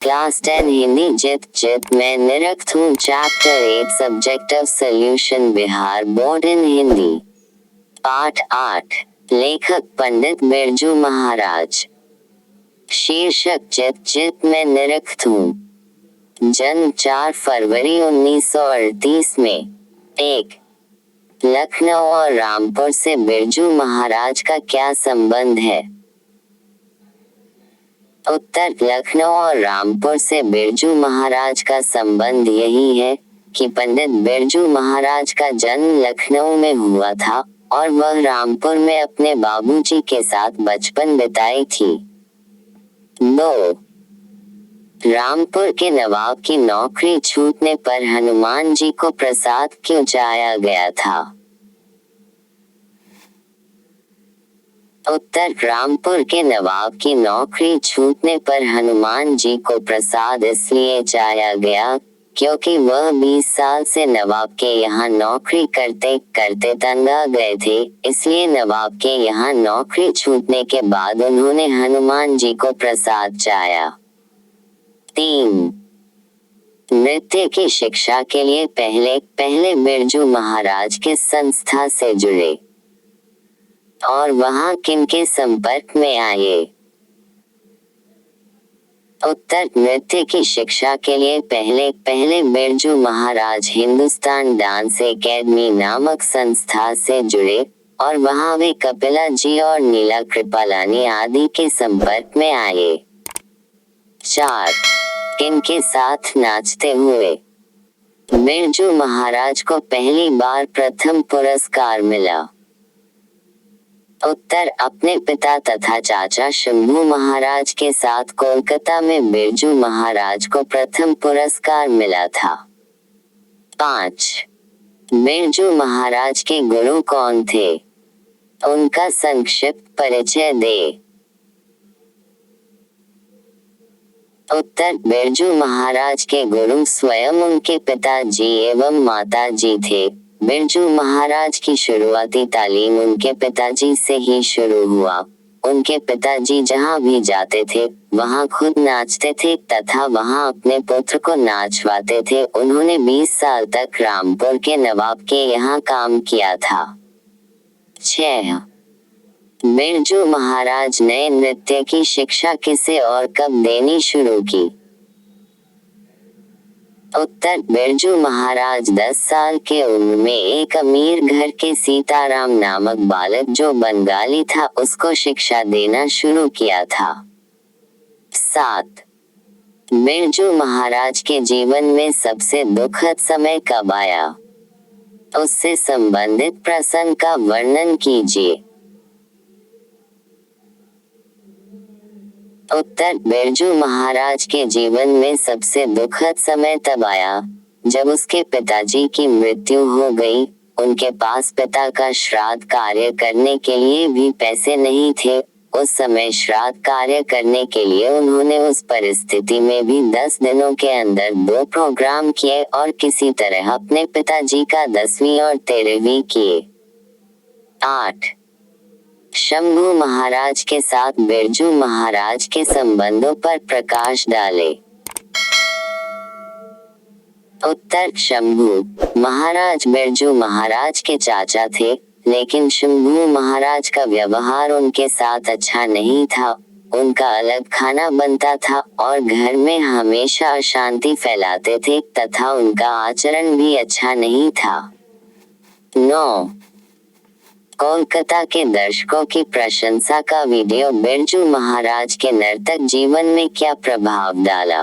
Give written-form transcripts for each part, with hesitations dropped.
Class 10 Hindi जित जित मैं निरक्त हूँ। Chapter 8 subject of solution Bihar board in Hindi. पाठ 8 लेखक पंडित बिरजू महाराज। शीर्षक जित जित मैं निरक्त हूँ। जन्म 4 फरवरी 1938 में। 1 लखनऊ और रामपुर से बिरजू महाराज का क्या संबंध है? उत्तर लखनऊ और रामपुर से बिरजू महाराज का संबंध यही है कि पंडित बिरजू महाराज का जन्म लखनऊ में हुआ था और वह रामपुर में अपने बाबूजी के साथ बचपन बिताई थी। 2 रामपुर के नवाब की नौकरी छूटने पर हनुमान जी को प्रसाद क्यों चाया गया था? उत्तर रामपुर के नवाब की नौकरी छूटने पर हनुमान जी को प्रसाद इसलिए चाया गया क्योंकि वह 20 साल से नवाब के यहाँ नौकरी करते करते तंग आ गए थे, इसलिए नवाब के यहाँ नौकरी छूटने के बाद उन्होंने हनुमान जी को प्रसाद चाया। 3 नृत्य की शिक्षा के लिए पहले बिरजू महाराज किस संस्था से जुड़े और वहां किनके संपर्क में आए? उत्तर नृत्य की शिक्षा के लिए पहले बिरजू महाराज हिंदुस्तान डांस एकेडमी नामक संस्था से जुड़े और वहां वे कपिला जी और नीला कृपालानी आदि के संपर्क में आए। 4 किनके साथ नाचते हुए बिरजू महाराज को पहली बार प्रथम पुरस्कार मिला? उत्तर अपने पिता तथा चाचा शंभू महाराज के साथ कोलकाता में बिरजू महाराज को प्रथम पुरस्कार मिला था। 5 बिरजू महाराज के गुरु कौन थे? उनका संक्षिप्त परिचय दे। उत्तर बिरजू महाराज के गुरु स्वयं उनके पिताजी एवं माताजी थे। बिरजू महाराज की शुरुआती तालीम उनके पिताजी से ही शुरू हुआ। उनके पिताजी जहाँ भी जाते थे वहाँ खुद नाचते थे तथा वहाँ अपने पुत्र को नाचवाते थे। उन्होंने 20 साल तक रामपुर के नवाब के यहाँ काम किया था। 6 बिरजू महाराज ने नृत्य की शिक्षा किसे और कब देनी शुरू की? उत्तर बिरजू महाराज 10 साल के उम्र में एक अमीर घर के सीताराम नामक बालक जो बंगाली था उसको शिक्षा देना शुरू किया था। 7 बिरजू महाराज के जीवन में सबसे दुखद समय कब आया? उससे संबंधित प्रसंग का वर्णन कीजिए। उत्तर बिरजू महाराज के जीवन में सबसे दुखद समय तब आया जब उसके पिताजी की मृत्यु हो गई। उनके पास पिता का श्राद्ध कार्य करने के लिए भी पैसे नहीं थे। उस समय श्राद्ध कार्य करने के लिए उन्होंने उस परिस्थिति में भी 10 दिनों के अंदर 2 प्रोग्राम किए और किसी तरह अपने पिताजी का 10वीं और 13वीं किए। 8 शंभू महाराज के साथ बिरजू महाराज के संबंधों पर प्रकाश डाले। उत्तर शंभू महाराज बिरजू महाराज के चाचा थे, लेकिन शंभू महाराज का व्यवहार उनके साथ अच्छा नहीं था। उनका अलग खाना बनता था और घर में हमेशा अशांति फैलाते थे तथा उनका आचरण भी अच्छा नहीं था। 9 कोलकाता के दर्शकों की प्रशंसा का वीडियो बिरजू महाराज के नर्तक जीवन में क्या प्रभाव डाला?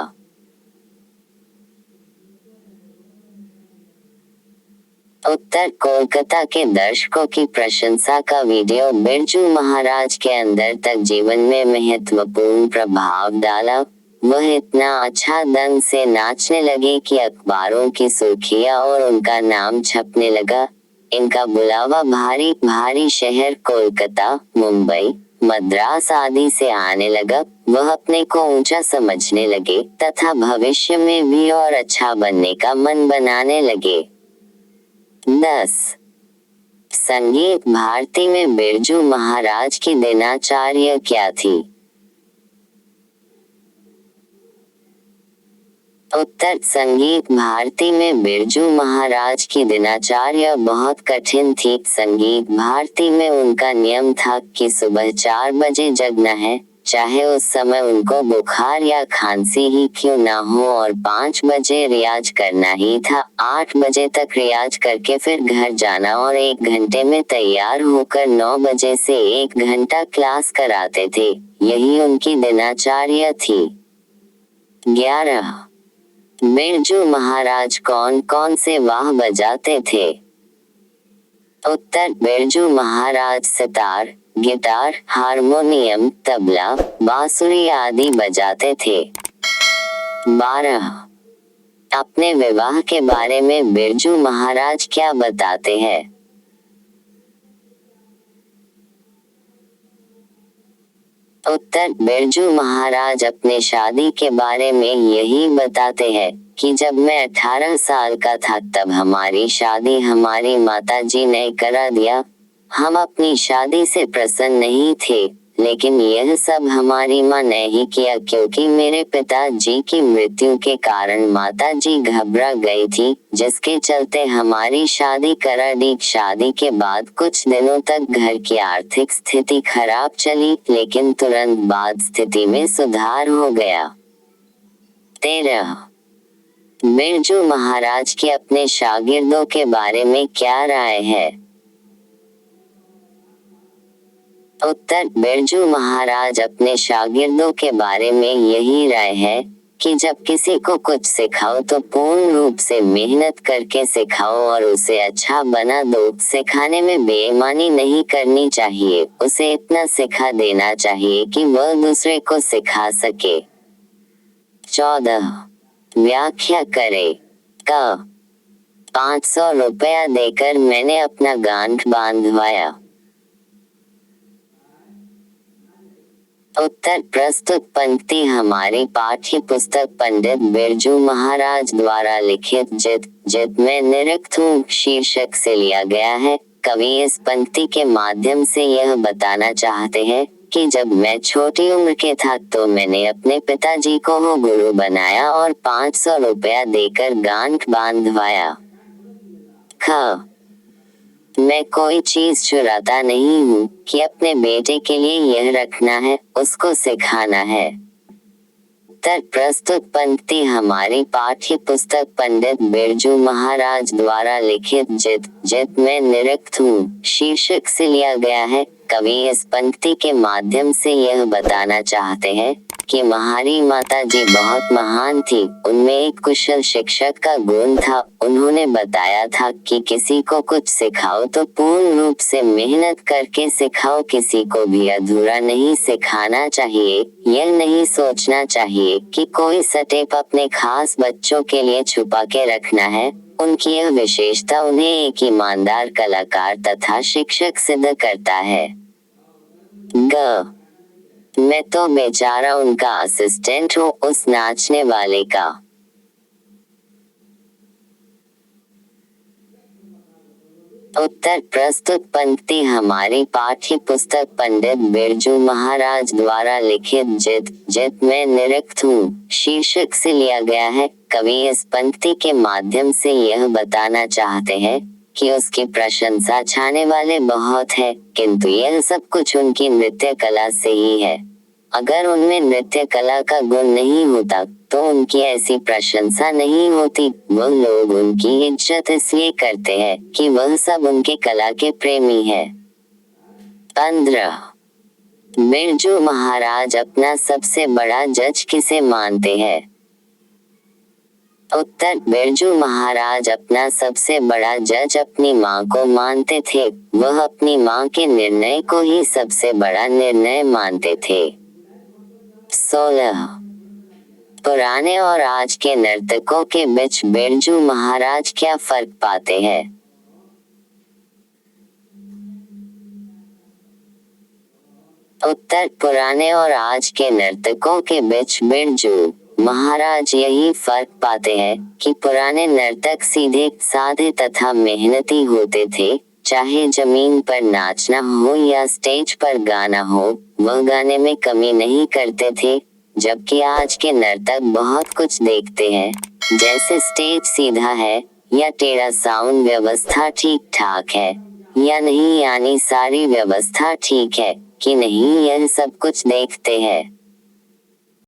उत्तर कोलकाता के दर्शकों की प्रशंसा का वीडियो बिरजू महाराज के अंदर तक जीवन में महत्वपूर्ण प्रभाव डाला। वह इतना अच्छा ढंग से नाचने लगे कि अखबारों की सुर्खियां और उनका नाम छपने लगा। इनका बुलावा भारी भारी शहर कोलकाता, मुंबई, मद्रास आदि से आने लगा। वह अपने को ऊंचा समझने लगे तथा भविष्य में भी और अच्छा बनने का मन बनाने लगे। 10 संगीत भारती में बिरजू महाराज की दिनचर्या क्या थी? उत्तर संगीत भारती में बिरजू महाराज की दिनचर्या बहुत कठिन थी। संगीत भारती में उनका नियम था कि सुबह 4 बजे जगना है, चाहे उस समय उनको बुखार या खांसी ही क्यों ना हो, और 5 बजे रियाज करना ही था। 8 बजे तक रियाज करके फिर घर जाना और 1 घंटे में तैयार होकर 9 बजे से 1 घंटा क्लास कराते थे। यही उनकी दिनचर्या थी। 11. बिरजू महाराज कौन कौन से वाद्य बजाते थे? उत्तर बिरजू महाराज सितार, गिटार, हारमोनियम, तबला, बांसुरी आदि बजाते थे। 12. अपने विवाह के बारे में बिरजू महाराज क्या बताते हैं? उत्तर बिरजू महाराज अपने शादी के बारे में यही बताते हैं कि जब मैं 18 साल का था तब हमारी शादी हमारी माता जी ने करा दिया। हम अपनी शादी से प्रसन्न नहीं थे, लेकिन यह सब हमारी माँ ने ही किया, क्योंकि मेरे पिताजी की मृत्यु के कारण माता जी घबरा गई थी, जिसके चलते हमारी शादी करा दी। शादी के बाद कुछ दिनों तक घर की आर्थिक स्थिति खराब चली, लेकिन तुरंत बाद स्थिति में सुधार हो गया। 13. बिरजू महाराज की अपने शागिर्दों के बारे में क्या राय है? उत्तर बिरजू महाराज अपने शागिर्दों के बारे में यही राय है कि जब किसी को कुछ सिखाओ तो पूर्ण रूप से मेहनत करके सिखाओ और उसे अच्छा बना दो। सिखाने में बेईमानी नहीं करनी चाहिए, उसे इतना सिखा देना चाहिए कि वह दूसरे को सिखा सके। 14. व्याख्या करे। क 500 रुपया देकर मैंने अपना गांठ बांधवाया। उत्तर प्रस्तुत पंक्ति हमारी पाठ्य पुस्तक पंडित बिरजू महाराज द्वारा लिखित जित में निरक्त हूँ शीर्षक से लिया गया है। कवि इस पंक्ति के माध्यम से यह बताना चाहते हैं कि जब मैं छोटी उम्र के था तो मैंने अपने पिताजी को हो गुरु बनाया और 500 रुपया देकर गांठ बांधवाया। ख मैं कोई चीज चुराता नहीं हूँ कि अपने बेटे के लिए यह रखना है, उसको सिखाना है। उत्तर प्रस्तुत पंक्ति हमारी पाठ्य पुस्तक पंडित बिरजू महाराज द्वारा लिखित जित में निरक्त हूँ शीर्षक से लिया गया है। कवि इस पंक्ति के माध्यम से यह बताना चाहते हैं कि हमारी माता जी बहुत महान थी। उनमें एक कुशल शिक्षक का गुण था। उन्होंने बताया था कि किसी को कुछ सिखाओ तो पूर्ण रूप से मेहनत करके सिखाओ, किसी को भी अधूरा नहीं सिखाना चाहिए। यह नहीं सोचना चाहिए कि कोई स्टेप अपने खास बच्चों के लिए छुपा के रखना है। उनकी यह विशेषता उन्हें एक ईमानदार कलाकार तथा शिक्षक सिद्ध करता है। ग मैं तो बेचारा उनका असिस्टेंट हूँ, उस नाचने वाले का। उत्तर प्रस्तुत पंक्ति हमारी पाठ्य पुस्तक पंडित बिरजू महाराज द्वारा लिखित जित में निरक्त हूँ शीर्षक से लिया गया है। कवि इस पंक्ति के माध्यम से यह बताना चाहते हैं कि उसकी प्रशंसा छाने वाले बहुत है, किंतु यह सब कुछ उनकी नृत्य कला से ही है। अगर उनमें नृत्य कला का गुण नहीं होता तो उनकी ऐसी प्रशंसा नहीं होती। वह लोग उनकी इज्जत इसलिए करते हैं कि वह सब उनके कला के प्रेमी है। 15. बिरजू महाराज अपना सबसे बड़ा जज किसे मानते हैं? उत्तर बिरजू महाराज अपना सबसे बड़ा जज अपनी माँ को मानते थे। वह अपनी माँ के निर्णय को ही सबसे बड़ा निर्णय मानते थे। 16. पुराने और आज के नर्तकों के बीच बिरजू महाराज क्या फर्क पाते हैं? उत्तर पुराने और आज के नर्तकों के बीच बिरजू महाराज यही फर्क पाते हैं कि पुराने नर्तक सीधे साधे तथा मेहनती होते थे। चाहे जमीन पर नाचना हो या स्टेज पर गाना हो, वह गाने में कमी नहीं करते थे। जबकि आज के नर्तक बहुत कुछ देखते हैं, जैसे स्टेज सीधा है या टेढ़ा, साउंड व्यवस्था ठीक ठाक है या नहीं, यानी सारी व्यवस्था ठीक है कि नहीं, यह सब कुछ देखते हैं।